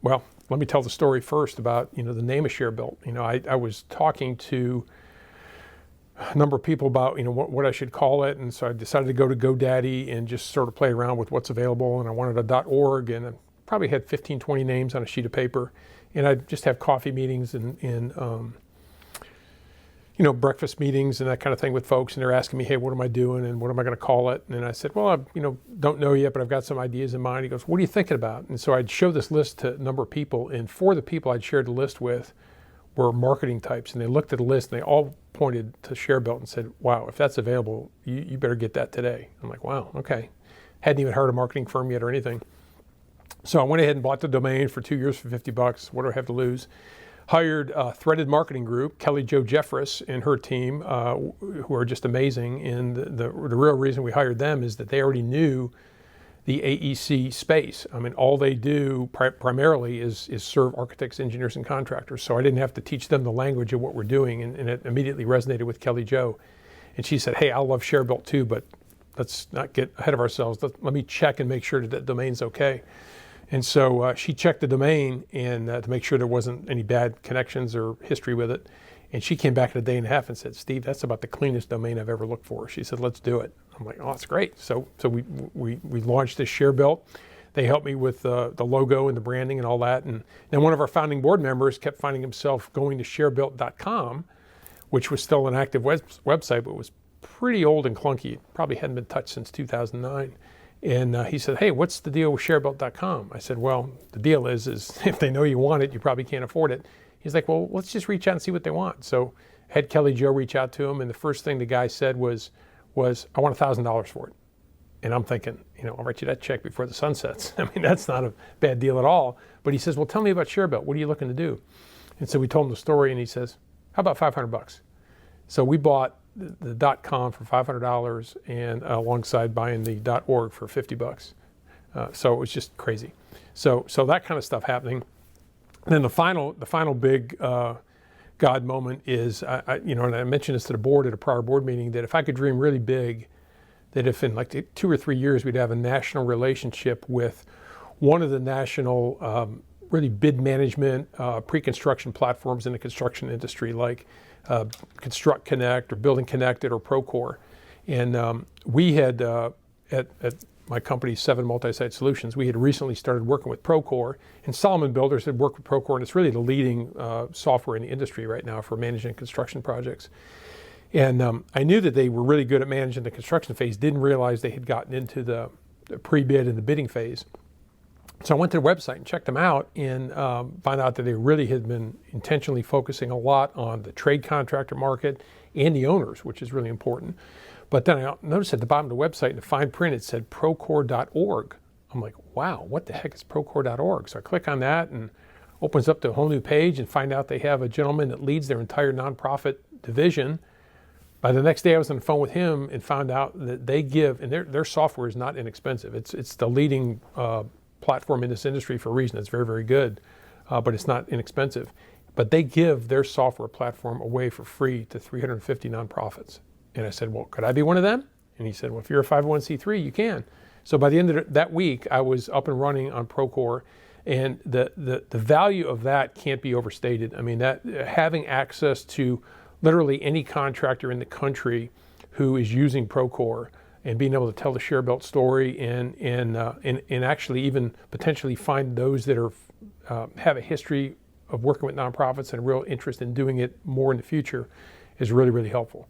Well, let me tell the story first about, the name of ShareBuilt. I was talking to a number of people about, what I should call it. And so I decided to go to GoDaddy and just sort of play around with what's available. And I wanted a .org, and I probably had 15, 20 names on a sheet of paper. And I'd just have coffee meetings and breakfast meetings and that kind of thing with folks. And they're asking me, hey, what am I doing? And what am I going to call it? And I said, well, I, don't know yet, but I've got some ideas in mind. He goes, what are you thinking about? And so I'd show this list to a number of people. And 4 of the people I'd shared the list with were marketing types. And they looked at the list and they all pointed to ShareBuilt and said, wow, if that's available, you better get that today. I'm like, wow, okay. Hadn't even heard of a marketing firm yet or anything. So I went ahead and bought the domain for 2 years for $50. What do I have to lose? Hired a Threaded Marketing Group, Kelly Jo Jeffress and her team, who are just amazing. And the real reason we hired them is that they already knew the AEC space. I mean, all they do primarily is serve architects, engineers, and contractors. So I didn't have to teach them the language of what we're doing, and it immediately resonated with Kelly Jo. And she said, hey, I love ShareBuilt too, but let's not get ahead of ourselves. Let me check and make sure that domain's okay. And so she checked the domain and to make sure there wasn't any bad connections or history with it. And she came back in a day and a half and said, Steve, that's about the cleanest domain I've ever looked for. She said, let's do it. I'm like, oh, that's great. So we launched this ShareBuilt. They helped me with the logo and the branding and all that. And then one of our founding board members kept finding himself going to sharebuilt.com, which was still an active website, but was pretty old and clunky. It probably hadn't been touched since 2009. And he said, hey, what's the deal with sharebuilt.com? I said, well, the deal is if they know you want it, you probably can't afford it. He's like, well, let's just reach out and see what they want. So I had Kelly Jo reach out to him, and the first thing the guy said was I want $1,000 for it. And I'm thinking, I'll write you that check before the sun sets. I mean, that's not a bad deal at all. But he says, well, tell me about ShareBuilt. What are you looking to do? And so we told him the story, and he says, how about $500? So we bought the .com for $500 and alongside buying the .org for $50. So it was just crazy. So that kind of stuff happening. And then the final big God moment is, and I mentioned this to the board at a prior board meeting, that if I could dream really big, that if in like 2 or 3 years we'd have a national relationship with one of the national really bid management pre-construction platforms in the construction industry, like Construct Connect or Building Connected or Procore. And we had, at my company, 7 Multi-Site Solutions, we had recently started working with Procore, and Solomon Builders had worked with Procore, and it's really the leading software in the industry right now for managing construction projects. And I knew that they were really good at managing the construction phase, didn't realize they had gotten into the pre-bid and the bidding phase. So I went to the website and checked them out and found out that they really had been intentionally focusing a lot on the trade contractor market and the owners, which is really important. But then I noticed at the bottom of the website in the fine print, it said procore.org. I'm like, wow, what the heck is procore.org? So I click on that and opens up to a whole new page and find out they have a gentleman that leads their entire nonprofit division. By the next day, I was on the phone with him and found out that they give, and their software is not inexpensive. It's the leading platform in this industry for a reason. It's very, very good, but it's not inexpensive. But they give their software platform away for free to 350 nonprofits. And I said, well, could I be one of them? And he said, well, if you're a 501c3, you can. So by the end of that week, I was up and running on Procore, and the value of that can't be overstated. I mean, that having access to literally any contractor in the country who is using Procore and being able to tell the ShareBuilt story and actually even potentially find those that are have a history of working with nonprofits and a real interest in doing it more in the future is really, really helpful.